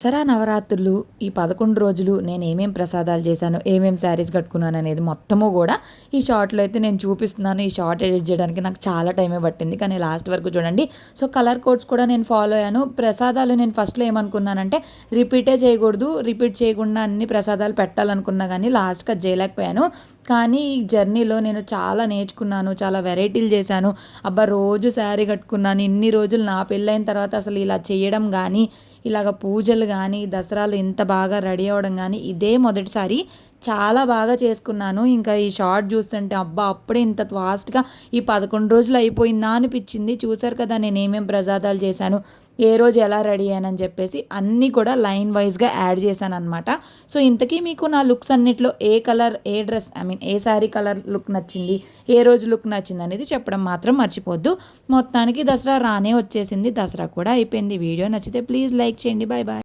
దసరా నవరాత్రులు ఈ 11 రోజులు నేను ఏమేం ప్రసాదాలు చేశాను, ఏమేం శారీస్ కట్టుకున్నాను అనేది మొత్తము కూడా ఈ షార్ట్‌లో అయితే నేను చూపిస్తున్నాను. ఈ షార్ట్ ఎడిట్ చేయడానికి నాకు చాలా టైమే పట్టింది. కానీ లాస్ట్ వరకు చూడండి. సో, కలర్ కోడ్స్ కూడా నేను ఫాలో అయ్యాను. ప్రసాదాలు నేను ఫస్ట్‌లో ఏమనుకున్నానంటే రిపీటే చేయకూడదు. రిపీట్ చేయకుండా అన్ని ప్రసాదాలు పెట్టాలనుకున్నా గానీ లాస్ట్‌కి అది చేయలేకపోయాను. కానీ ఈ జర్నీలో నేను చాలా నేర్చుకున్నాను. చాలా వెరైటీలు చేశాను. అబ్బా! రోజు శారీ కట్టుకున్నాను. ఇన్ని రోజులు నా పెళ్ళైన తర్వాత అసలు ఇలా చేయడం గానీ, ఇలాగ పూజలు గానీ, దసరాలో ఇంత బాగా రెడీ అవ్వడం గానీ, ఇదే మొదటిసారి. చాలా బాగా చేసుకున్నాను. ఇంకా ఈ షార్ట్ చూస్తుంటే అబ్బా! అప్పుడే ఇంత ఫాస్ట్‌గా ఈ 11 రోజులు అయిపోయిందా అనిపిచ్చింది. చూసారు కదా నేనేమేం ప్రసాదాలు చేశాను, ఏ రోజు ఎలా రెడీ అయ్యానని చెప్పేసి అన్నీ కూడా లైన్ వైస్‌గా యాడ్ చేశాననమాట. సో, ఇంతకీ మీకు నా లుక్స్ అన్నిట్లో ఏ కలర్, ఏ డ్రెస్ ఏ శారీ కలర్ లుక్ నచ్చింది, ఏ రోజు లుక్ నచ్చిందనేది చెప్పడం మాత్రం మర్చిపోద్దు. మొత్తానికి దసరా రానే వచ్చేసింది. దసరా కూడా అయిపోయింది. వీడియో నచ్చితే ప్లీజ్ లైక్ చేయండి. Bye bye.